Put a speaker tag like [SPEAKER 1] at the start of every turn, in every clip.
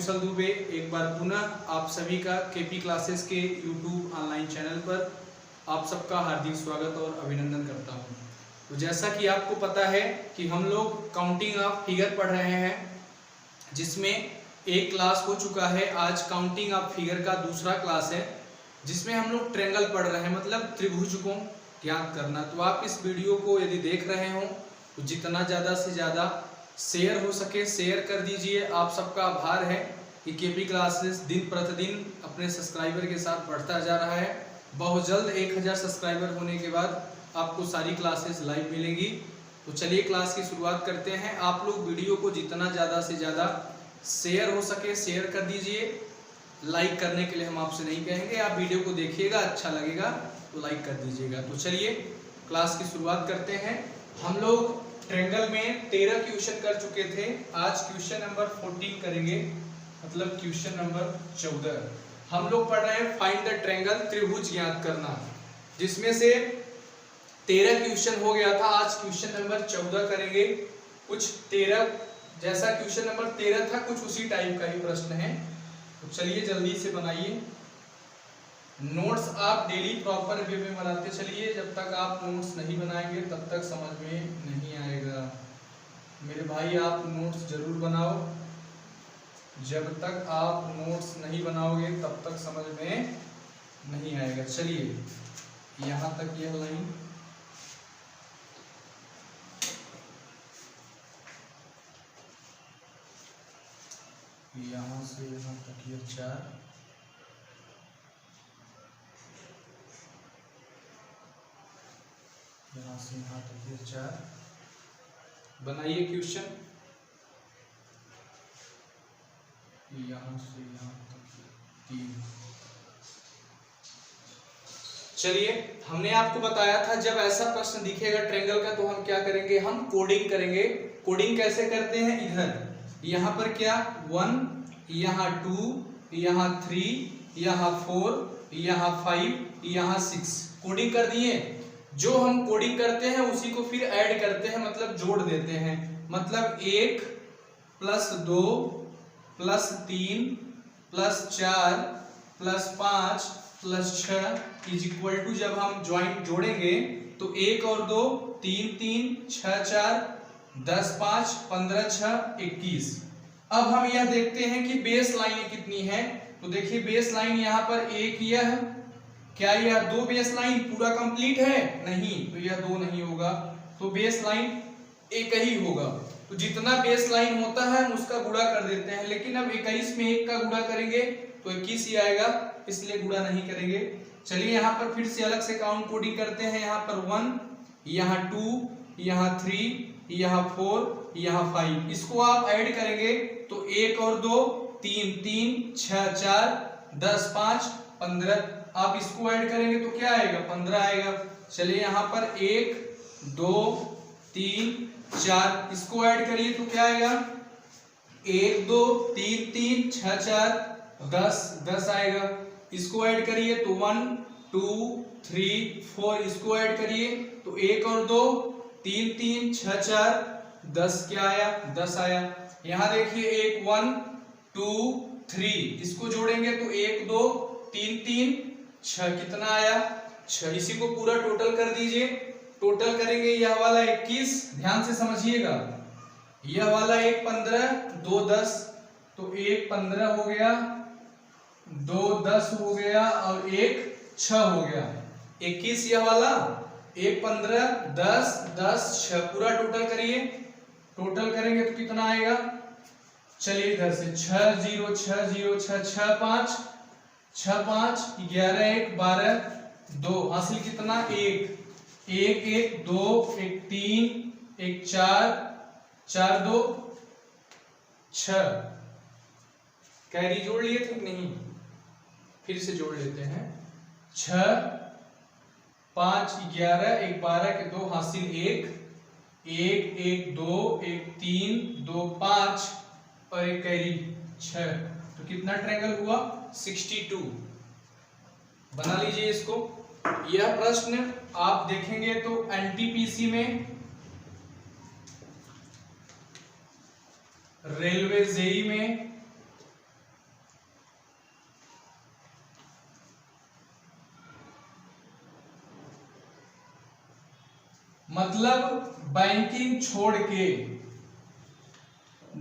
[SPEAKER 1] कुशल दुबे एक बार पुनः आप सभी का केपी क्लासेस के यूट्यूब ऑनलाइन चैनल पर आप सबका हार्दिक स्वागत और अभिनंदन करता हूं। तो जैसा कि आपको पता है कि हम लोग काउंटिंग ऑफ फिगर पढ़ रहे हैं, जिसमें एक क्लास हो चुका है। आज काउंटिंग ऑफ फिगर का दूसरा क्लास है, जिसमें हम लोग ट्रायंगल पढ़ रहे हैं, मतलब त्रिभुज को ज्ञात करना। तो आप इस वीडियो को यदि देख रहे हो तो जितना ज़्यादा से ज़्यादा शेयर हो सके शेयर कर दीजिए। आप सबका आभार है कि केपी क्लासेस दिन प्रतिदिन अपने सब्सक्राइबर के साथ बढ़ता जा रहा है। बहुत जल्द 1000 सब्सक्राइबर होने के बाद आपको सारी क्लासेस लाइव मिलेंगी। तो चलिए क्लास की शुरुआत करते हैं। आप लोग वीडियो को जितना ज़्यादा से ज़्यादा शेयर हो सके शेयर कर दीजिए। लाइक करने के लिए हम आपसे नहीं कहेंगे, आप वीडियो को देखिएगा, अच्छा लगेगा तो लाइक कर दीजिएगा। तो चलिए क्लास की शुरुआत करते हैं। हम लोग ट्रायंगल में 13 क्वेश्चन कर चुके थे। आज क्वेश्चन नंबर 14 करेंगे, मतलब क्वेश्चन नंबर 14। हम लोग पढ़ रहे हैं फाइंड द ट्रायंगल, त्रिभुज ज्ञात करना, जिसमें से 13 क्वेश्चन हो गया था। आज क्वेश्चन नंबर 14 करेंगे। कुछ 13 जैसा क्वेश्चन नंबर 13 था, कुछ उसी टाइप का ही प्रश्न है। तो चलिए जल्दी से बनाइए। नोट्स आप डेली प्रॉपर वे में बनाते चलिए। जब तक आप नोट्स नहीं बनाएंगे तब तक समझ में नहीं आएगा। मेरे भाई आप नोट्स जरूर बनाओ। जब तक आप नोट्स नहीं बनाओगे तब तक समझ में नहीं आएगा। चलिए यहाँ तक यह लाइन, यहाँ से यहाँ तक ये 4, यहाँ से यहाँ तक ये 4। बनाइए क्वेश्चन। यहाँ से यहाँ तक 3। चलिए, हमने आपको बताया था जब ऐसा प्रश्न दिखेगा ट्रायंगल का तो हम क्या करेंगे, हम कोडिंग करेंगे। कोडिंग कैसे करते हैं, इधर यहाँ पर क्या 1, यहाँ 2, यहाँ 3, यहाँ 4, यहाँ 5, यहाँ 6 कोडिंग कर दिए। जो हम कोडिंग करते हैं उसी को फिर ऐड करते हैं, मतलब जोड़ देते हैं। मतलब 1 + 2 + 3 + 4 + 5 + 6 = जब हम ज्वाइंट जोड़ेंगे तो 1 और 2 3 3 6 4 10 5 15 6 21। अब हम यह देखते हैं कि बेस लाइन कितनी है। तो देखिए बेस लाइन यहाँ पर एक यह, क्या यह 2 बेस लाइन पूरा कंप्लीट है? नहीं, तो यह 2 नहीं होगा, तो बेस लाइन एक ही होगा। तो जितना बेस लाइन होता है हम उसका गुणा कर देते हैं। लेकिन अब 21 में 1 का गुणा करेंगे तो 21 ही आएगा, इसलिए गुणा नहीं करेंगे। चलिए यहाँ पर फिर से अलग से काउंट कोडिंग करते हैं। यहाँ पर 1, यहाँ 2, यहाँ 3, यहाँ 4, यहाँ 5। इसको आप ऐड करेंगे तो 1 और 2 3 3 6 4 10 5 15। आप इसको ऐड करेंगे तो क्या आएगा, 15 आएगा। चलिए यहाँ पर 1 2 3 4, इसको ऐड करिए तो क्या आएगा, 1 2 3 3 6 4 10 10 आएगा। इसको ऐड करिए तो 1 2 3 4, इसको ऐड करिए तो 1 और 2 3 3 6 4 10, क्या आया, 10 आया। यहाँ देखिए 1 1 2 3, इसको जोड़ेंगे तो 1 2 3 3 6, कितना आया, 6। इसी को पूरा टोटल कर दीजिए। टोटल करेंगे यह वाला 21, ध्यान से समझिएगा। यह वाला 1 15 2 10, तो 1 15 हो गया, 2 10 हो गया और 1 6 हो गया। 21 यह वाला, 1 15 10 10 6, पूरा टोटल करिए। टोटल करेंगे तो कितना आएगा, चलिए इधर से 6 0 6 0 6 6 5 6 5 11 1 12 2, हासिल कितना, 1 1 1 2 1 3 1 4 4 2 6। कैरी जोड़ लिए थे नहीं, फिर से जोड़ लेते हैं। 6 5 11 1 12 के 2, हासिल 1 1 1 2 1 3 2 5 और 1 कैरी 6। तो कितना ट्रायंगल हुआ, 62। बना लीजिए इसको। यह प्रश्न आप देखेंगे तो एनटीपीसी में, रेलवे जेई में मतलब बैंकिंग छोड़ के,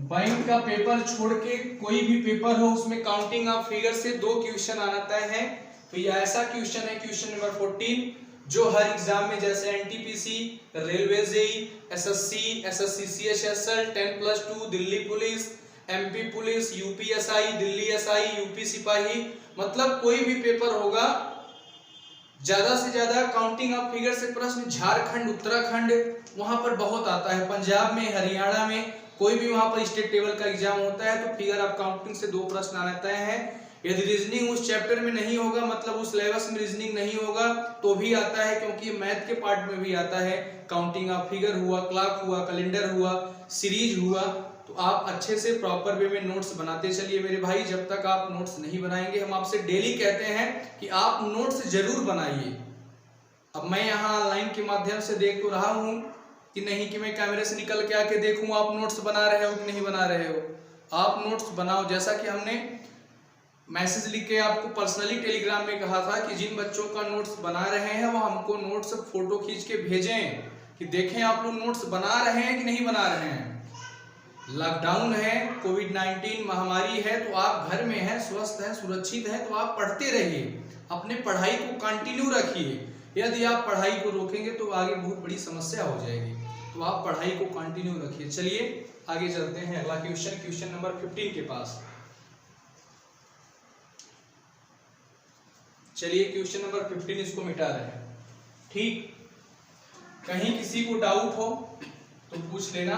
[SPEAKER 1] बैंक का पेपर छोड़ के कोई भी पेपर हो उसमें काउंटिंग ऑफ फिगर से 2 क्वेश्चन आना तय है। तो ये ऐसा क्वेश्चन है, क्वेश्चन नंबर 14, जो हर एग्जाम में जैसे NTPC, railway JE, SSC, SSC CHSL, 10+2, Delhi police, MP police, UPSI, Delhi SI, UP सिपाही, मतलब कोई भी पेपर होगा ज्यादा से ज्यादा काउंटिंग ऑफ फिगर से प्रश्न झारखंड, उत्तराखंड वहां पर बहुत आता है, पंजाब में, हरियाणा में, कोई भी वहां पर स्टेट लेवल का एग्जाम होता है तो फिगर ऑफ काउंटिंग से 2 प्रश्न आते हैं। यदि रीजनिंग उस चैप्टर में नहीं होगा, मतलब उस सिलेबस में रीजनिंग नहीं होगा तो भी आता है, क्योंकि मैथ के पार्ट में भी आता है। काउंटिंग ऑफ फिगर हुआ, क्लॉक हुआ, कैलेंडर हुआ, सीरीज हुआ, तो आप अच्छे से प्रॉपर वे में नोट्स बनाते चलिए मेरे भाई। जब तक आप नोट्स नहीं बनाएंगे, हम आपसे डेली कहते हैं कि आप नोट्स जरूर बनाइए। अब मैं यहाँ ऑनलाइन के माध्यम से देख तो रहा हूँ कि नहीं कि मैं कैमरे से निकल के आके देखूं आप नोट्स बना रहे हो कि नहीं बना रहे हो। आप नोट्स बनाओ, जैसा कि हमने मैसेज लिख के आपको पर्सनली टेलीग्राम में कहा था कि जिन बच्चों का नोट्स बना रहे हैं वो हमको नोट्स फोटो खींच के भेजें कि देखें आप लोग नोट्स बना रहे हैं कि नहीं बना रहे हैं। लॉकडाउन है, कोविड-19 महामारी है, तो आप घर में हैं, स्वस्थ हैं, सुरक्षित हैं, तो आप पढ़ते रहिए, अपने पढ़ाई को कंटिन्यू रखिए। यदि आप पढ़ाई को रोकेंगे तो आगे बहुत बड़ी समस्या हो जाएगी, तो आप पढ़ाई को कंटिन्यू रखिए। चलिए आगे चलते हैं अगला क्वेश्चन, क्वेश्चन नंबर 15 के पास। चलिए क्वेश्चन नंबर 15 इसको मिटा रहे हैं, ठीक। कहीं किसी को डाउट हो तो पूछ लेना।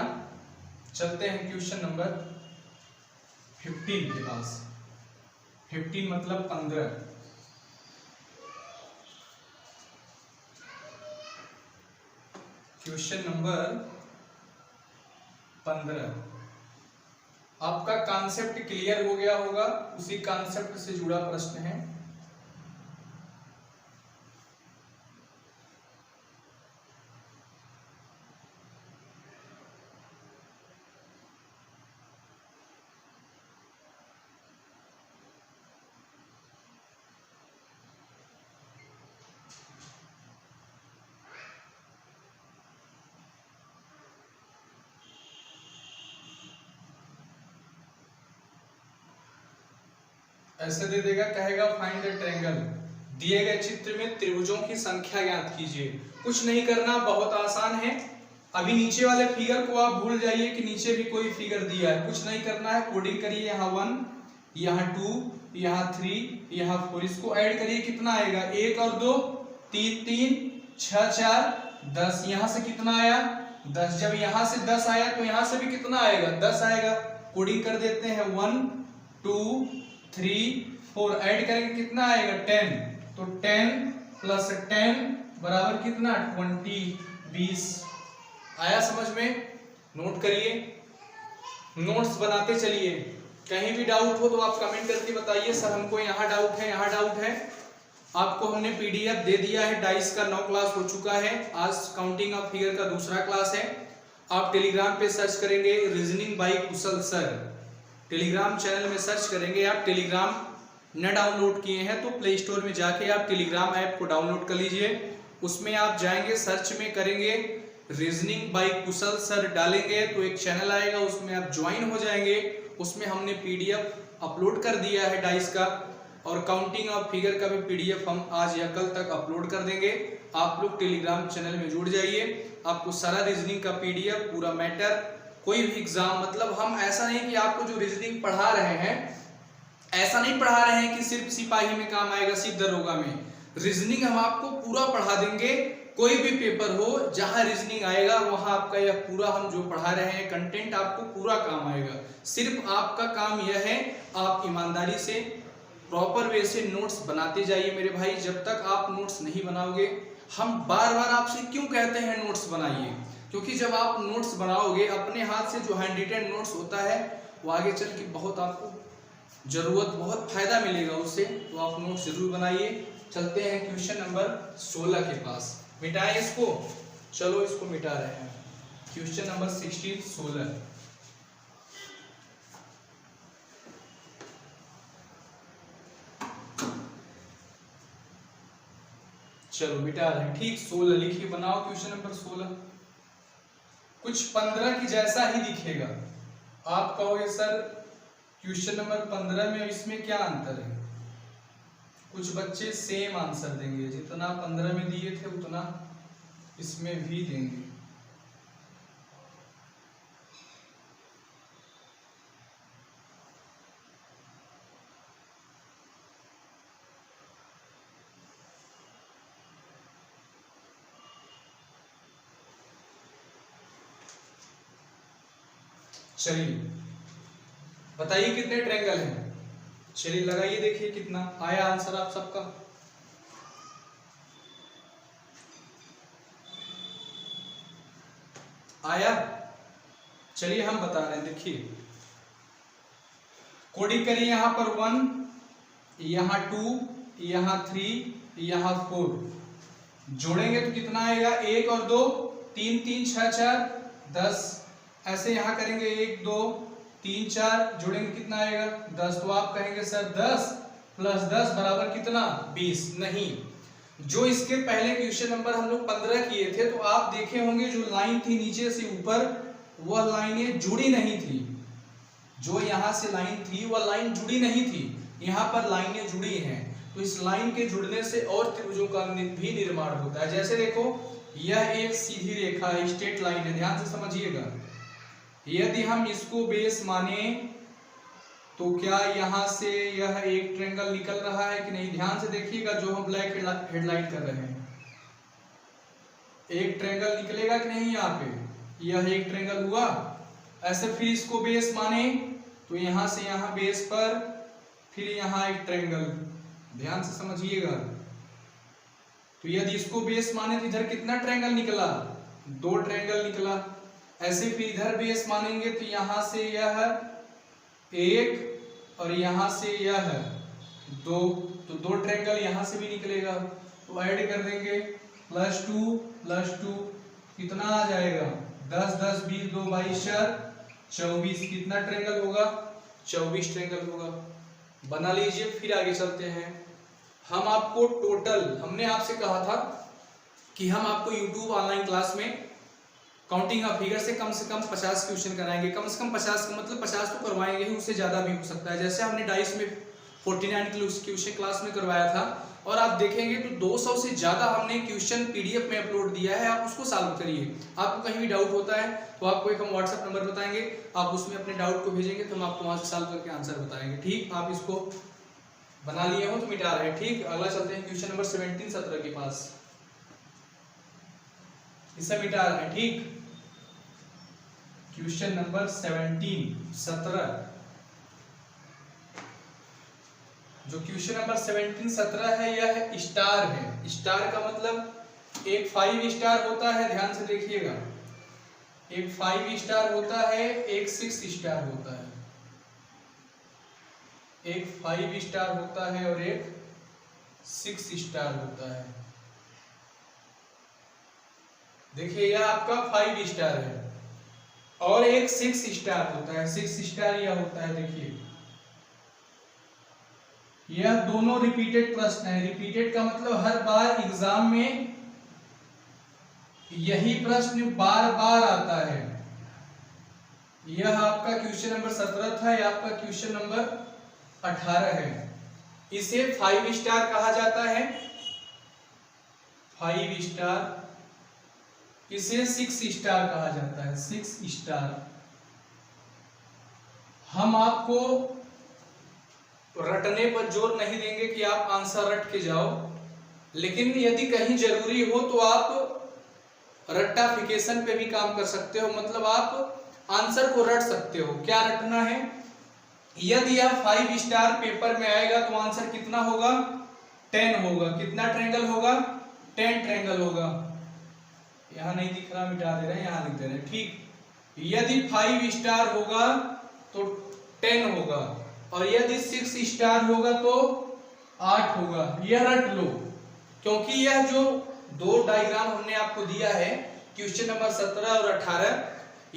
[SPEAKER 1] चलते हैं क्वेश्चन नंबर 15 के पास। 15 मतलब 15। Question number 15। आपका कॉन्सेप्ट क्लियर हो गया होगा, उसी कॉन्सेप्ट से जुड़ा प्रश्न है। ऐसे दे देगा, कहेगा फाइंड द ट्रायंगल, दिए गए चित्र में त्रिभुजों की संख्या ज्ञात कीजिए। कुछ नहीं करना, बहुत आसान है। अभी नीचे वाले फिगर को आप भूल जाइए कि नीचे भी कोई फिगर दिया है, कुछ नहीं करना है। कोडिंग करिए, यहाँ 1, यहाँ 2, यहाँ 3, यहाँ 4, इसको ऐड करिए, कितना आएगा 1 और 2 3 3 6 4 10। यहाँ से कितना आया 10। जब यहाँ से 10 आया तो यहाँ से भी कितना आएगा 10 आएगा। कोडिंग कर देते हैं 1 2 3 4, ऐड करेंगे कितना आएगा 10। तो 10 + 10 बराबर कितना 20 20। आया समझ में? नोट करिए, नोट्स बनाते चलिए। कहीं भी डाउट हो तो आप कमेंट करके बताइए, सर हमको यहाँ डाउट है, यहाँ डाउट है। आपको हमने पीडीएफ दे दिया है, डाइस का 9 क्लास हो चुका है, आज काउंटिंग ऑफ फिगर का दूसरा क्लास है। आप टेलीग्राम पे सर्च करेंगे रीजनिंग बाय कुशल सर, टेलीग्राम चैनल में सर्च करेंगे आप। टेलीग्राम न डाउनलोड किए हैं तो प्ले स्टोर में जाके आप टेलीग्राम ऐप को डाउनलोड कर लीजिए। उसमें आप जाएंगे, सर्च में करेंगे रीजनिंग बाय कुशल सर, डालेंगे तो एक चैनल आएगा, उसमें आप ज्वाइन हो जाएंगे। उसमें हमने पीडीएफ अपलोड कर दिया है डाइस का, और काउंटिंग ऑफ फिगर का भी पीडीएफ हम आज या कल तक अपलोड कर देंगे। आप लोग टेलीग्राम चैनल में जुड़ जाइए, आपको सारा रीजनिंग का पीडीएफ, पूरा मैटर, कोई भी एग्जाम, मतलब हम ऐसा नहीं कि आपको जो रीजनिंग पढ़ा रहे हैं, ऐसा नहीं पढ़ा रहे हैं कि सिर्फ सिपाही में काम आएगा, सिर्फ दरोगा में। रीजनिंग हम आपको पूरा पढ़ा देंगे। कोई भी पेपर हो जहां रीजनिंग आएगा वहां आपका यह पूरा हम जो पढ़ा रहे हैं कंटेंट आपको पूरा काम आएगा। सिर्फ आपका काम यह है, आप ईमानदारी से प्रॉपर वे से नोट्स बनाते जाइए मेरे भाई। जब तक आप नोट्स नहीं बनाओगे, हम बार बार आपसे क्यों कहते हैं नोट्स बनाइए, क्योंकि जब आप नोट्स बनाओगे अपने हाथ से, जो हैंड रिटन नोट्स होता है वो आगे चल के बहुत आपको जरूरत, बहुत फायदा मिलेगा उससे, तो आप नोट्स जरूर बनाइए। चलते हैं क्वेश्चन नंबर 16 के पास। मिटाएं इसको, चलो इसको मिटा रहे हैं। Question number 16। चलो मिटा रहे हैं, ठीक। 16 लिखिए, बनाओ क्वेश्चन नंबर 16। कुछ 15 की जैसा ही दिखेगा। आप कहोगे सर क्वेश्चन नंबर 15 में इसमें क्या अंतर है? कुछ बच्चे सेम आंसर देंगे, जितना 15 में दिए थे उतना इसमें भी देंगे। चलिए बताइए कितने ट्रायंगल हैं। चलिए लगाइए, देखिए कितना आया आंसर आप सबका। आया? चलिए हम बता रहे हैं, देखिए कोडिंग करिए। यहां पर 1, यहां 2, यहां 3, यहां 4 जोड़ेंगे तो कितना आएगा? 1 और 2 3 3 6 4 10। ऐसे यहां करेंगे 1 2 3 4 जोड़ेंगे कितना आएगा? 10। तो आप कहेंगे सर 10 + 10 बराबर कितना? 20। नहीं, जो इसके पहले क्वेश्चन नंबर हम लोग 15 किए थे तो आप देखे होंगे जो लाइन थी नीचे से ऊपर वह लाइनें जुड़ी नहीं थी। जो यहां से लाइन थी वह लाइन जुड़ी नहीं थी, यहां पर लाइनें जुड़ी हैं। तो इस लाइन के जुड़ने से और त्रिभुजों का भी निर्माण होता है। जैसे देखो यह एक सीधी रेखा है, स्ट्रेट लाइन है, ध्यान से समझिएगा। यदि हम इसको बेस माने तो क्या यहां से यह एक ट्रायंगल निकल रहा है कि नहीं? ध्यान से देखिएगा, जो हम ब्लैक हेडलाइन कर रहे हैं, एक ट्रायंगल निकलेगा कि नहीं? यहाँ पे यह एक ट्रायंगल हुआ। ऐसे फिर इसको बेस माने तो यहां से यहां बेस पर, फिर यहां एक ट्रायंगल, ध्यान से समझिएगा। तो यदि इसको बेस माने तो इधर कितना ट्रायंगल निकला? 2 ट्रायंगल निकला। ऐसे फिर इधर बेस मानेंगे तो यहां से यह 1 और यहां से यह 2, तो 2 ट्रायंगल यहां से भी निकलेगा। तो ऐड कर देंगे +2 +2 कितना आ जाएगा? 10 10 20 2 22 4 24। कितना ट्रायंगल होगा? 24 ट्रायंगल होगा। बना लीजिए, फिर आगे चलते हैं। हम आपको टोटल, हमने आपसे कहा था कि हम आपको YouTube ऑनलाइन क्लास में काउंटिंग ऑफ फिगर से कम 50 क्वेश्चन कराएंगे। कम से कम 50 का मतलब 50 तो करवाएंगे ही, उससे ज्यादा भी हो सकता है। जैसे हमने डाइस में 49 क्वेश्चन क्लास में करवाया था, और आप देखेंगे तो 200 से ज्यादा हमने क्वेश्चन PDF में अपलोड दिया है। आप उसको सॉल्व करिए। आपको कहीं भी डाउट होता है तो आपको एक हम व्हाट्सएप नंबर बताएंगे, आप उसमें अपने डाउट को भेजेंगे तो हम आपको वहां से सॉल्व करके आंसर बताएंगे। ठीक, आप इसको बना लिए हो तो मिटा रहे हैं। ठीक, अगला चलते हैं क्वेश्चन नंबर 17 17 के पास, इसे मिटा रहे हैं। ठीक, क्वेश्चन नंबर 17 17, जो क्वेश्चन नंबर 17 17 है यह स्टार है। स्टार का मतलब एक 5 स्टार होता है, ध्यान से देखिएगा। एक 5 स्टार होता है, एक 6 स्टार होता है। एक 5 स्टार होता है और एक 6 स्टार होता है। देखिए यह आपका 5 स्टार है और एक 6 स्टार होता है। 6 स्टार यह होता है। देखिए यह दोनों रिपीटेड प्रश्न है। रिपीटेड का मतलब हर बार एग्जाम में यही प्रश्न बार बार आता है। यह आपका क्वेश्चन नंबर 17 था, यह आपका क्वेश्चन नंबर 18 है। इसे 5 स्टार कहा जाता है, 5 स्टार। इसे 6 स्टार कहा जाता है, 6 स्टार। हम आपको रटने पर जोर नहीं देंगे कि आप आंसर रट के जाओ, लेकिन यदि कहीं जरूरी हो तो आप रट्टाफिकेशन पे भी काम कर सकते हो। मतलब आप आंसर को रट सकते हो। क्या रटना है? यदि आप 5 स्टार पेपर में आएगा तो आंसर कितना होगा? 10 होगा। कितना ट्रायंगल होगा? 10 ट्रायंगल होगा। यहां नहीं दिख रहा, मिटा दे रहे हैं, यहां लिख दे रहे हैं। ठीक, यदि 5 स्टार होगा तो 10 होगा, और यदि 6 स्टार होगा तो 8 होगा। यह रट लो, क्योंकि यह जो 2 डायग्राम हमने आपको दिया है क्वेश्चन नंबर 17 और 18,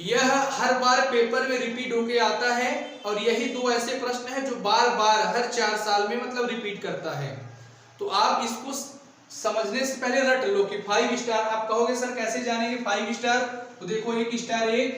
[SPEAKER 1] यह हर बार पेपर में रिपीट होके आता है। और यही 2 ऐसे प्रश्न हैं जो बार बार हर 4 साल में मतलब रिपीट करता है। तो आप इसको समझने से पहले रट लो कि 5 स्टार। आप कहोगे सर कैसे जानेंगे 5 स्टार, तो देखो 1 स्टार 1,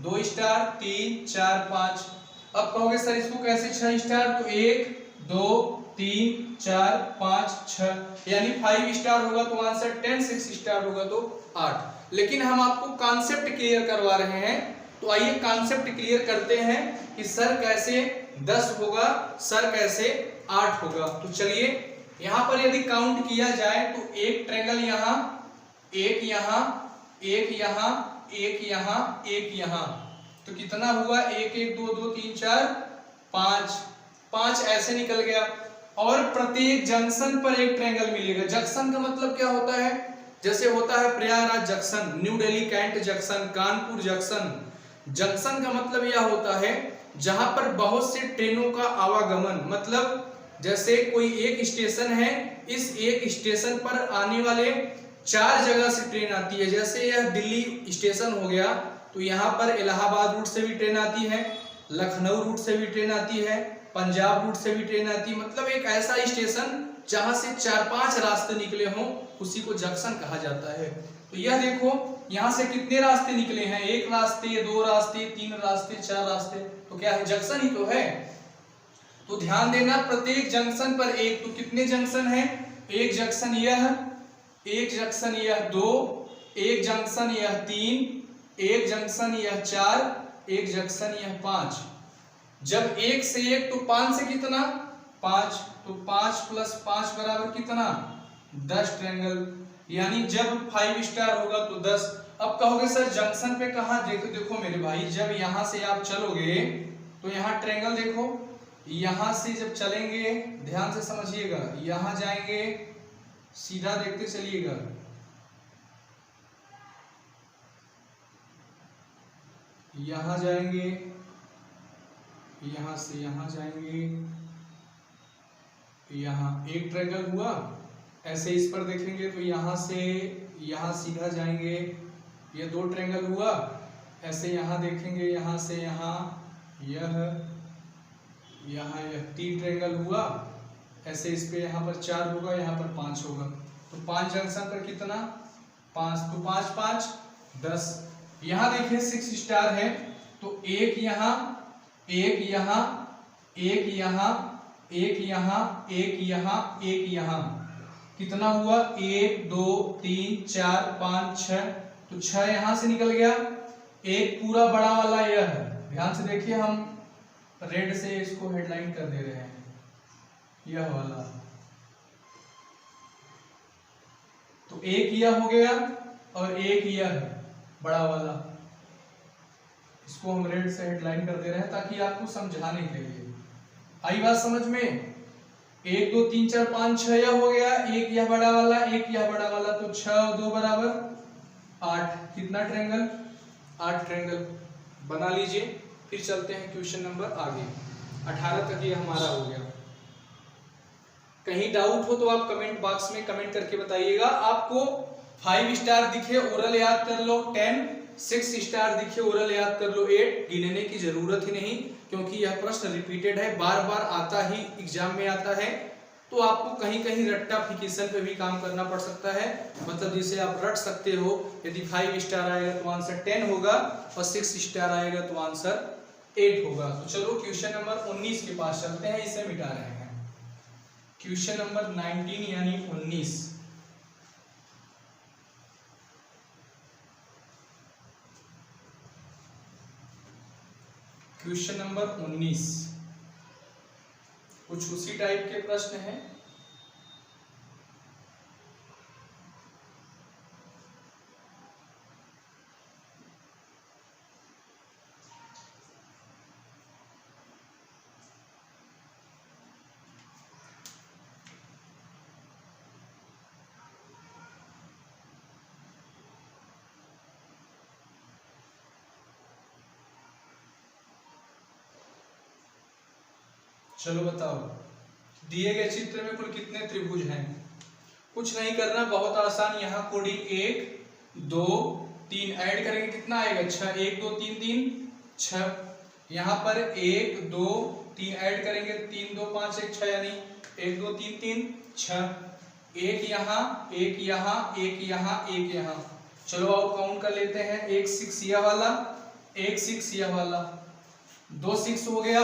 [SPEAKER 1] 2 स्टार 3 4 5। अब कहोगे सर इसको कैसे 6 स्टार, तो 1 2 3 4 5 6, यानी 5 स्टार होगा तो आंसर 10, 6 स्टार होगा तो 8। लेकिन हम आपको कॉन्सेप्ट क्लियर करवा रहे हैं, तो आइए कॉन्सेप्ट क्लियर करते हैं कि सर कैसे 10 होगा, सर कैसे 8 होगा। तो चलिए यहां पर यदि काउंट किया जाए तो एक ट्रायंगल यहां, एक यहां, एक यहां, एक यहां, एक यहां, तो कितना हुआ 1 1 2 2 3 4 5, 5 ऐसे निकल गया। और प्रत्येक जंक्शन पर एक ट्रायंगल मिलेगा। जंक्शन का मतलब क्या होता है, जैसे होता है Prayagraj junction, New Delhi Cantt junction, Kanpur junction. Junction का मतलब यह होता है जहां पर बहुत से ट्रेनों का आवागमन, मतलब जैसे कोई एक स्टेशन है, इस एक स्टेशन पर आने वाले 4 जगह से ट्रेन आती है। जैसे यह दिल्ली स्टेशन हो गया, तो यहाँ पर इलाहाबाद रूट से भी ट्रेन आती है, लखनऊ रूट से भी ट्रेन आती है, पंजाब रूट से भी ट्रेन आती है। मतलब एक ऐसा स्टेशन जहां से 4-5 रास्ते निकले हों, उसी को जंक्शन कहा जाता है। तो यह देखो यहाँ से कितने रास्ते निकले हैं, 1 रास्ते 2 रास्ते 3 रास्ते 4 रास्ते, तो क्या है जंक्शन ही तो है। तो ध्यान देना प्रत्येक जंक्शन पर एक, तो कितने जंक्शन है, एक जंक्शन यह, एक जंक्शन यह 2, एक जंक्शन यह 3, एक जंक्शन यह 4, एक जंक्शन यह 5। जब 1 से 1 तो 5 से कितना 5, तो 5 + 5 बराबर कितना 10 ट्रायंगल, यानी जब 5 स्टार होगा तो 10। अब कहोगे सर जंक्शन पे कहाँ, देखो मेरे भाई, जब यहां से आप चलोगे तो यहाँ ट्रायंगल देखो, यहां से जब चलेंगे ध्यान से समझिएगा, यहां जाएंगे सीधा देखते चलिएगा, यहां जाएंगे, यहां से यहां जाएंगे, यहां एक ट्रायंगल हुआ। ऐसे इस पर देखेंगे तो यहां से यहां सीधा जाएंगे, ये 2 ट्रायंगल हुआ। ऐसे यहां देखेंगे, यहां से यहां, यह यहाँ यह 3 ट्रायंगल हुआ। ऐसे इस पे यहाँ पर 4 होगा, यहाँ पर 5 होगा, तो 5 जंक्शन पर कितना 5, तो 5 5 10। यहाँ देखिए 6 स्टार है, तो एक यहाँ, एक यहाँ, एक यहाँ, एक यहाँ, एक यहाँ, एक यहाँ, कितना हुआ 1 2 3 4 5 6, तो 6 यहाँ से निकल गया। एक पूरा बड़ा वाला यह है, ध्यान से देखिए, हम रेड से इसको हेडलाइन कर दे रहे हैं, यह वाला, तो एक यह हो गया और एक यह बड़ा वाला, इसको हम रेड से हेडलाइन कर दे रहे हैं ताकि आपको समझाने के लिए। आई बात समझ में, 1 2 3 4 5 6 यह हो गया, एक यह बड़ा वाला, एक यह बड़ा वाला, तो 6 और 2 बराबर 8। कितना ट्रायंगल 8 ट्रायंगल बना लीजिए। फिर चलते हैं क्वेश्चन नंबर आगे, 18 तक ये हमारा हो गया। कहीं डाउट हो तो आप कमेंट बॉक्स में कमेंट करके बताइएगा। आपको 5 स्टार दिखे ओरल याद कर लो 10, 6 स्टार दिखे ओरल याद कर लो 8। गिनने की जरूरत ही नहीं, क्योंकि यह प्रश्न रिपीटेड है, बार बार आता ही एग्जाम में आता है। तो आपको कहीं कहीं रट्टाफिकेशन पे भी काम करना पड़ सकता है, मतलब जिसे आप रट सकते हो। यदि 5 स्टार आएगा तो आंसर 10 होगा, और 6 स्टार आएगा तो आंसर 8 होगा। तो चलो क्वेश्चन नंबर 19 के पास चलते हैं, इसे मिटा रहे हैं। क्वेश्चन नंबर 19 यानी 19, क्वेश्चन नंबर 19 कुछ उसी टाइप के प्रश्न हैं। चलो बताओ, दिए गए चित्र में कुल कितने त्रिभुज हैं। कुछ नहीं करना, बहुत आसान। यहाँ कोडिंग 1 2 3 ऐड करेंगे, कितना आएगा 6, 1 2 3 3 6। यहाँ पर 1 2 3 ऐड करेंगे, 3 2 5 1 6, यानी 1 2 3 3 6। एक यहाँ, एक यहाँ, एक यहाँ, एक यहाँ। चलो आओ काउंट कर लेते हैं। एक 6 यह वाला, एक 6 यह वाला, 2 6 हो गया।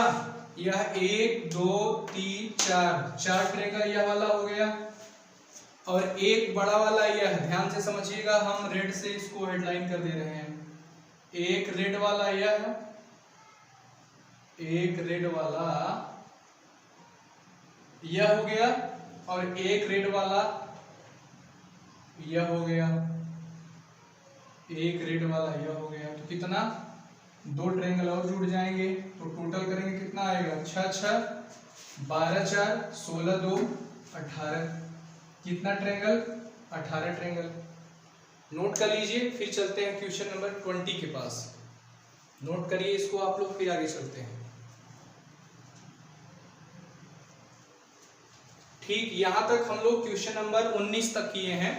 [SPEAKER 1] यह 1 2 3 4 ट्रेंगल यह वाला हो गया। और एक बड़ा वाला यह, ध्यान से समझिएगा, हम रेड से इसको हेडलाइन कर दे रहे हैं। एक रेड वाला यह, एक रेड वाला यह हो गया, और एक रेड वाला यह हो गया, एक रेड वाला यह हो गया। तो कितना, 2 ट्रायंगल और जुड़ जाएंगे, तो टोटल करेंगे कितना आएगा, 6 6 12 4 16 2 18। कितना ट्रायंगल, 18 ट्रायंगल। नोट कर लीजिए, फिर चलते हैं क्वेश्चन नंबर 20 के पास। नोट करिए इसको आप लोग, फिर आगे चलते हैं। ठीक, यहां तक हम लोग क्वेश्चन नंबर 19 तक किए हैं।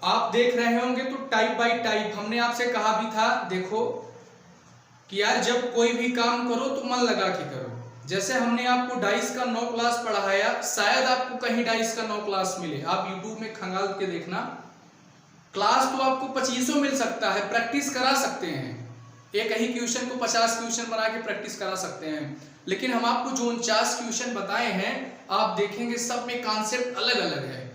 [SPEAKER 1] आप देख रहे होंगे तो टाइप बाय टाइप हमने आपसे कहा भी था, देखो कि यार जब कोई भी काम करो तो मन लगा के करो। जैसे हमने आपको डाइस का 9 क्लास पढ़ाया, शायद आपको कहीं डाइस का 9 क्लास मिले, आप यूट्यूब में खंगाल के देखना। क्लास तो आपको 25 मिल सकता है, प्रैक्टिस करा सकते हैं, एक ही क्वेश्चन को 50 क्वेश्चन बना के प्रैक्टिस करा सकते हैं। लेकिन हम आपको जो 49 क्वेश्चन बताए हैं, आप देखेंगे सब में कॉन्सेप्ट अलग अलग है।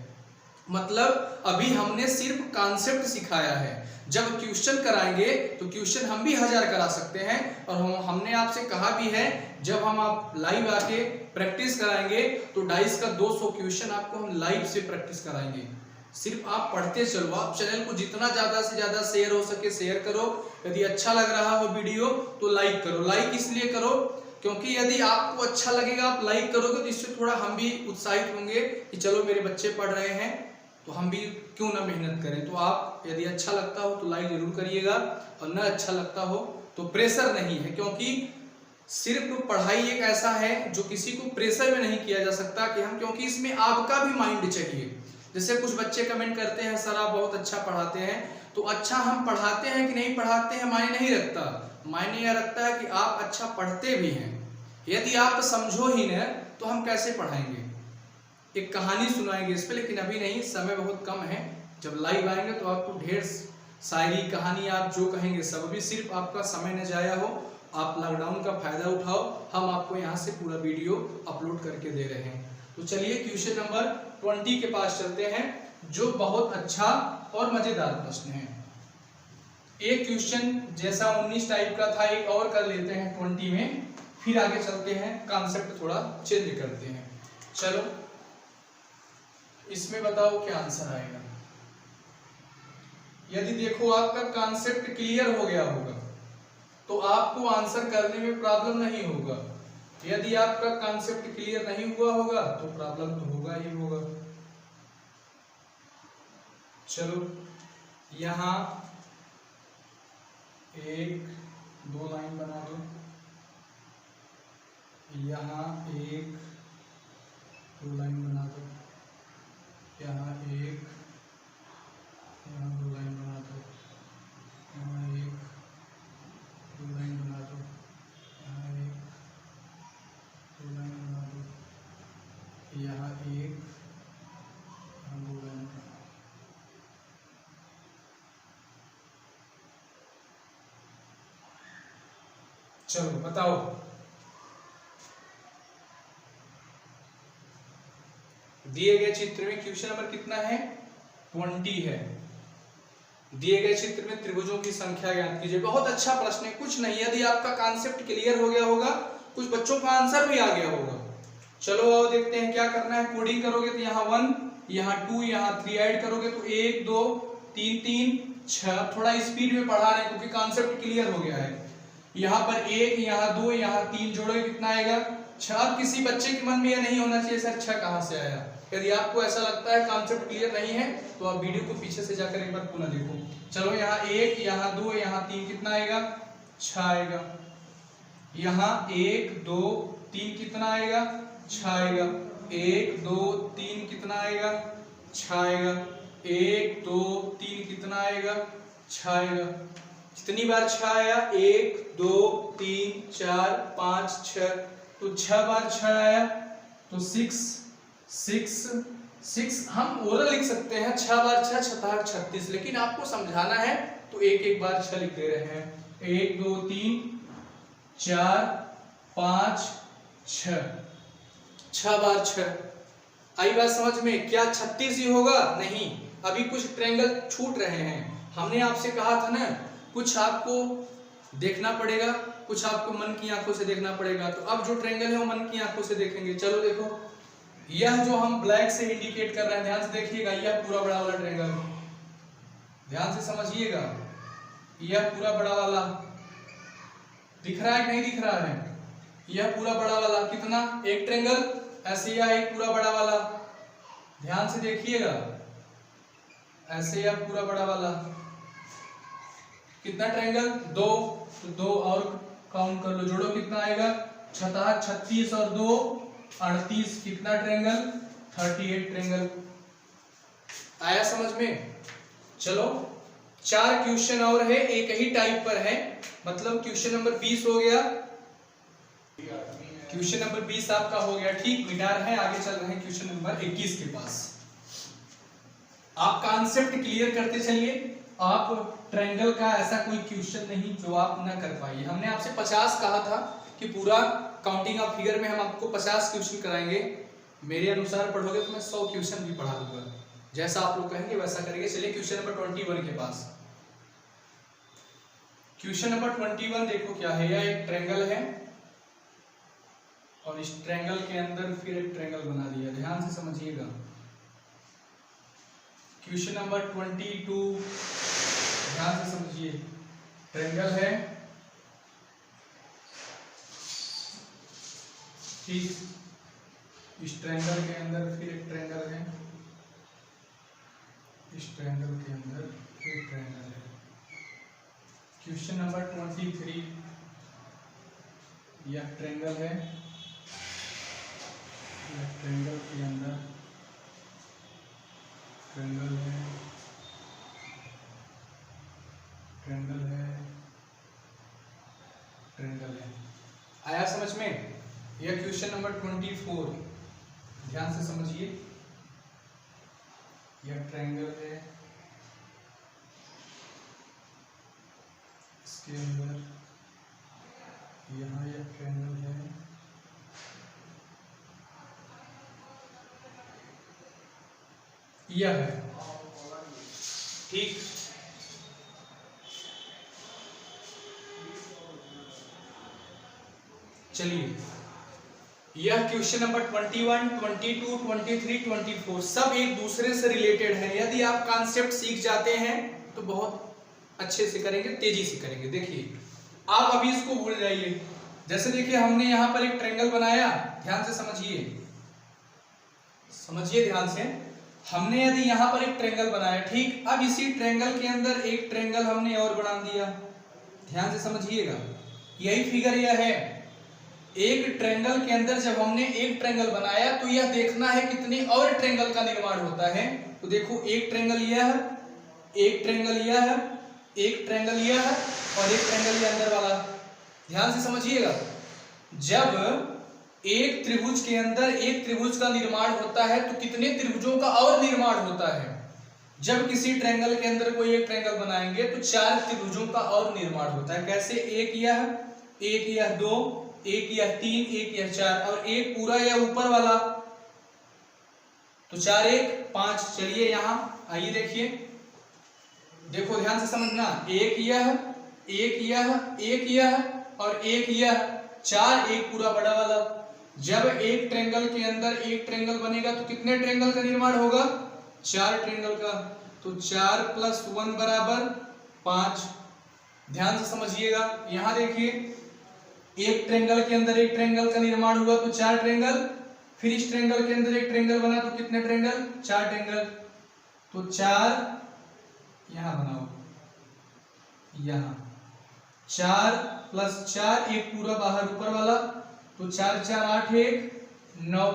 [SPEAKER 1] मतलब अभी हमने सिर्फ कॉन्सेप्ट सिखाया है, जब क्वेश्चन कराएंगे तो क्वेश्चन हम भी 1000 करा सकते हैं। और हमने आपसे कहा भी है, जब हम आप लाइव आके प्रैक्टिस कराएंगे तो डाइस का 200 क्वेश्चन आपको हम लाइव से प्रैक्टिस कराएंगे। सिर्फ आप पढ़ते चलो। आप चैनल को जितना ज्यादा से ज्यादा शेयर हो सके शेयर करो। यदि अच्छा लग रहा हो वीडियो तो लाइक करो। लाइक इसलिए करो क्योंकि यदि आपको अच्छा लगेगा, आप लाइक करोगे तो इससे थोड़ा हम भी उत्साहित होंगे कि चलो मेरे बच्चे पढ़ रहे हैं तो हम भी क्यों ना मेहनत करें। तो आप यदि अच्छा लगता हो तो लाइक जरूर करिएगा, और ना अच्छा लगता हो तो प्रेशर नहीं है, क्योंकि सिर्फ पढ़ाई एक ऐसा है जो किसी को प्रेशर में नहीं किया जा सकता कि हम, क्योंकि इसमें आपका भी माइंड चाहिए। जैसे कुछ बच्चे कमेंट करते हैं सर आप बहुत अच्छा पढ़ाते हैं, तो अच्छा हम पढ़ाते हैं कि नहीं पढ़ाते हैं मायने नहीं रखता। मायने यह रखता है कि आप अच्छा पढ़ते भी हैं। यदि आप समझो ही न तो हम कैसे पढ़ाएंगे। एक कहानी सुनाएंगे इस पे, लेकिन अभी नहीं, समय बहुत कम है। जब लाइव आएंगे तो आपको ढेर शायरी कहानी आप जो कहेंगे सब भी, सिर्फ आपका समय न जाया हो, आप लॉकडाउन का फायदा उठाओ। हम आपको यहाँ से पूरा वीडियो अपलोड करके दे रहे हैं। तो चलिए क्वेश्चन नंबर 20 के पास चलते हैं, जो बहुत अच्छा और मजेदार प्रश्न है। एक क्वेश्चन जैसा 19 टाइप का था, एक और कर लेते हैं 20 में, फिर आगे चलते हैं, कॉन्सेप्ट थोड़ा चेंज करते हैं। चलो इसमें बताओ क्या आंसर आएगा। यदि देखो आपका कॉन्सेप्ट क्लियर हो गया होगा तो आपको आंसर करने में प्रॉब्लम नहीं होगा। यदि आपका कॉन्सेप्ट क्लियर नहीं हुआ होगा तो प्रॉब्लम तो होगा ही होगा। चलो यहां 1 2 लाइन बना दो, यहाँ 1 2 लाइन बना दो, यहाँ 1 यहाँ 2 लाइन बना दो, यहाँ 1 2 लाइन बना दो, यहाँ 1 2 लाइन बना दो, यहाँ 1 यहाँ 2 लाइन बना दो। चलो बताओ दिए गए चित्र में क्वेश्चन नंबर कितना है, 20 है। दिए गए चित्र में त्रिभुजों की संख्या ज्ञात कीजिए। बहुत अच्छा प्रश्न है, कुछ नहीं, यदि आपका कॉन्सेप्ट क्लियर हो गया होगा, कुछ बच्चों का आंसर भी आ गया होगा। चलो आओ देखते हैं क्या करना है। कोडिंग करोगे तो यहाँ 1 यहाँ 2 यहाँ 3 ऐड करोगे तो 1 2 3 3 6। थोड़ा स्पीड में पढ़ा रहे हैं क्योंकि कॉन्सेप्ट क्लियर हो गया है। यहाँ पर 1 यहाँ 2 यहाँ 3 जोड़ोगे कितना आएगा, 6। अब किसी बच्चे के मन में यह नहीं होना चाहिए सर 6 कहाँ से आया। यदि आपको ऐसा लगता है कॉन्सेप्ट क्लियर नहीं है तो आप वीडियो को पीछे से जाकर एक बार पुनः देखो। चलो यहाँ 1 यहाँ 2 यहाँ 3 कितना आएगा, 6 आएगा। यहाँ 1 2 3 कितना आएगा, 6 आएगा। 1 2 3 कितना आएगा, 6 आएगा। 1 2 3 कितना आएगा, 6 आएगा। कितनी बार 6 आया, 1 2 3 4 5 6, तो 6 बार 6 आया, तो 6 6 6 हम ओरल लिख सकते हैं, 6 बार 6 छताक 36, लेकिन आपको समझाना है तो एक एक बार 6 लिख दे रहे हैं। 1 2 3 4 5 6, 6 बार 6। आई बात समझ में? क्या 36 ही होगा? नहीं, अभी कुछ ट्रायंगल छूट रहे हैं। हमने आपसे कहा था ना कुछ आपको देखना पड़ेगा, कुछ आपको मन की आंखों से देखना पड़ेगा। तो अब जो ट्रायंगल है वो मन की आंखों से देखेंगे। चलो देखो, यह जो हम ब्लैक से इंडिकेट कर रहे हैं, ध्यान से देखिएगा, यह पूरा बड़ा वाला ट्रायंगल, ध्यान से समझिएगा, यह पूरा बड़ा वाला दिख रहा है कि नहीं दिख रहा है? यह पूरा बड़ा वाला कितना, एक ट्रायंगल, ऐसे यह एक पूरा बड़ा वाला, ध्यान से देखिएगा, ऐसे यह पूरा बड़ा वाला, कितना ट्रायंगल? 2, तो 2 और काउंट कर लो, जोड़ो कितना आएगा? 36 और 2 38, कितना ट्रायंगल? 38 ट्रायंगल। आया समझ में? चलो 4 क्वेश्चन और है, एक ही टाइप पर है, मतलब क्वेश्चन नंबर 20 हो गया, क्वेश्चन नंबर 20 आपका हो गया, ठीक, मिटा रहे हैं, आगे चल रहे हैं क्वेश्चन नंबर 21 के पास। आप कॉन्सेप्ट क्लियर करते चलिए, आप ट्रायंगल का ऐसा कोई क्वेश्चन नहीं जो आप ना कर पाइए। हमने आपसे 50 कहा था कि पूरा काउंटिंग ऑफ फिगर में हम आपको 50 क्वेश्चन कराएंगे, मेरे अनुसार पढ़ोगे तो मैं 100 क्वेश्चन भी पढ़ा दूंगा, जैसा आप लोग कहेंगे वैसा करेंगे। चलिए क्वेश्चन नंबर 21 के पास। क्वेश्चन नंबर 21 देखो क्या है, यह एक ट्रायंगल है और इस ट्रायंगल के अंदर फिर एक ट्रायंगल बना दिया, ध्यान से समझिएगा। क्वेश्चन नंबर 22, ध्यान से समझिए, ट्रायंगल है, ठीक, इस ट्रायंगल के अंदर फिर एक ट्रायंगल है, इस ट्रायंगल के अंदर फिर एक ट्रायंगल है। क्वेश्चन नंबर 23, यह ट्रायंगल है, यह ट्रायंगल के अंदर ट्रायंगल है, ट्रायंगल है, ट्रायंगल है। आया समझ में? यह क्वेश्चन नंबर 24, ध्यान से समझिए, यह ट्रायंगल है, इसके अंदर यहाँ यह ट्रायंगल है, यह है, ठीक। चलिए, यह क्वेश्चन नंबर 21, 22, 23, 24 सब एक दूसरे से रिलेटेड है। यदि आप कॉन्सेप्ट सीख जाते हैं तो बहुत अच्छे से करेंगे, तेजी से करेंगे। देखिए, आप अभी इसको भूल जाइए। जैसे देखिए, हमने यहाँ पर एक ट्रायंगल बनाया, ध्यान से समझिए, समझिए ध्यान से। हमने यदि यहाँ पर एक ट्रायंगल बनाया, ठीक, अब इसी ट्रायंगल के अंदर एक ट्रायंगल हमने और बना दिया, ध्यान से समझिएगा। यही फिगर यह है, एक ट्रायंगल के अंदर जब हमने एक ट्रायंगल बनाया तो यह देखना है कितने और ट्रायंगल का निर्माण होता है। तो देखो, एक ट्रायंगल यह है, एक ट्रायंगल यह है, एक ट्रायंगल यह है और एक ट्रायंगल ये अंदर वाला, ध्यान से समझिएगा। जब एक त्रिभुज के अंदर एक त्रिभुज का निर्माण होता है तो कितने त्रिभुजों का और निर्माण होता है। जब किसी ट्रायंगल के अंदर कोई एक ट्रायंगल बनाएंगे तो 4 त्रिभुजों का और निर्माण होता है। कैसे? एक यह 2, एक यह 3, एक यह 4 और एक पूरा यह ऊपर वाला, तो 4 1 5। चलिए यहाँ आइए, देखिए, देखो ध्यान से समझना, एक यह, एक यह, एक यह और एक यह, 4 एक पूरा बड़ा वाला। जब एक ट्रायंगल के अंदर एक ट्रायंगल बनेगा तो कितने ट्रायंगल का निर्माण होगा? 4 ट्रायंगल का। तो 4 + 1 = 5। ध्यान से समझिएगा, यहाँ देखिए, एक ट्रायंगल के अंदर एक ट्रायंगल का निर्माण हुआ तो 4 ट्रायंगल, फिर इस ट्रायंगल के अंदर एक ट्रायंगल बना तो कितने ट्रायंगल? 4 ट्रायंगल। तो 4 यहाँ बनाओ, यहाँ 4 + 4 एक पूरा बाहर ऊपर वाला, तो 4 4 8 1 9।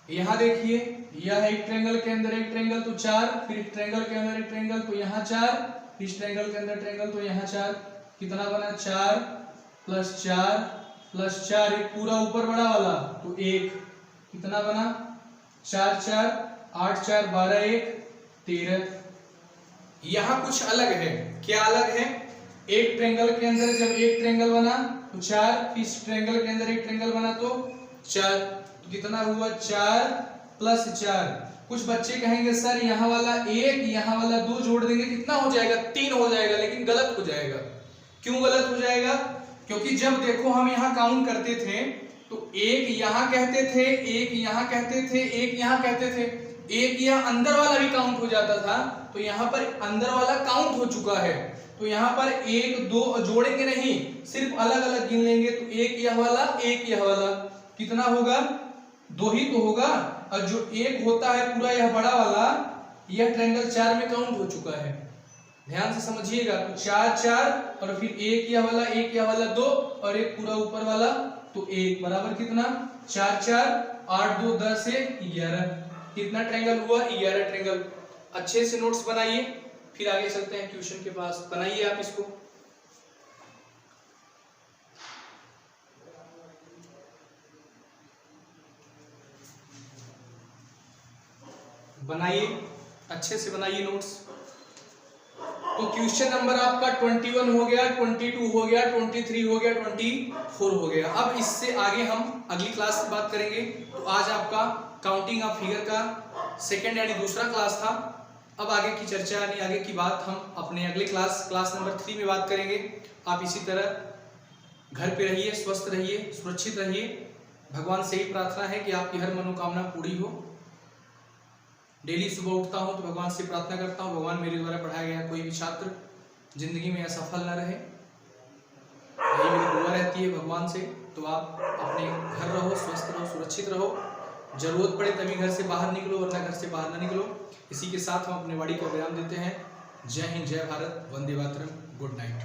[SPEAKER 1] यहाँ देखिए, यह एक ट्रायंगल के अंदर एक ट्रायंगल तो 4, फिर इस ट्रायंगल के अंदर एक ट्रायंगल तो यहाँ 4, इस ट्रायंगल के अंदर ट्रायंगल तो यहाँ 4। कितना बना? 4 + 4 + 4 एक पूरा ऊपर बड़ा वाला तो 1। कितना बना? 4 4 8 4 12 1 13। यहाँ कुछ अलग है, क्या अलग है? एक ट्रायंगल के अंदर जब एक ट्रायंगल बना तो 4, इस ट्रायंगल के अंदर एक ट्रायंगल बना तो 4, तो कितना हुआ? 4 + 4। कुछ बच्चे कहेंगे सर यहाँ वाला 1 यहाँ वाला 2 जोड़ देंगे कितना हो जाएगा? 3 हो जाएगा, लेकिन गलत हो जाएगा। क्यों गलत हो जाएगा? क्योंकि जब देखो हम यहाँ काउंट करते थे तो 1 यहाँ कहते थे, 1 यहाँ कहते थे, 1 यहाँ कहते थे, 1 यहाँ अंदर वाला भी काउंट हो जाता था, तो यहाँ पर अंदर वाला काउंट हो चुका है। तो यहाँ पर 1 2 जोड़ेंगे नहीं, सिर्फ अलग अलग गिन लेंगे। तो 1 यह वाला, 1 यह वाला, कितना होगा? 2 ही तो होगा। और जो 1 होता है पूरा यह बड़ा वाला, यह ट्रायंगल 4 में काउंट हो चुका है। ध्यान से समझिएगा। तो 4 4 और फिर 1 यह वाला, 1 यह वाला 2 और एक पूरा ऊपर वाला, तो 1 बराबर कितना? 4 4 8 2 10 1 11। कितना ट्रायंगल हुआ? 11 ट्रायंगल। अच्छे से नोट्स बनाइए, फिर आगे चलते हैं क्वेश्चन के पास। बनाइए आप इसको, बनाइए अच्छे से बनाइए नोट्स। तो क्वेश्चन नंबर आपका 21 हो गया, 22 हो गया, 23 हो गया, 24 हो गया। अब इससे आगे हम अगली क्लास की बात करेंगे। तो आज आपका काउंटिंग ऑफ फिगर का सेकंड यानी दूसरा क्लास था। अब आगे की चर्चा यानी आगे की बात हम अपने अगले क्लास नंबर 3 में बात करेंगे। आप इसी तरह घर पे रहिए, स्वस्थ रहिए, सुरक्षित रहिए। भगवान से ही प्रार्थना है कि आपकी हर मनोकामना पूरी हो। डेली सुबह उठता हूँ तो भगवान से प्रार्थना करता हूँ, भगवान मेरे द्वारा पढ़ाया गया कोई भी छात्र जिंदगी में असफल न रहे, यही मेरी दुआ रहती है भगवान से। तो आप अपने घर रहो, स्वस्थ रहो, सुरक्षित रहो। जरूरत पड़े तभी घर से बाहर निकलो, वरना घर से बाहर ना निकलो। इसी के साथ हम अपने वाणी का विराम देते हैं। जय हिंद, जय भारत, वंदे मातरम, गुड नाइट।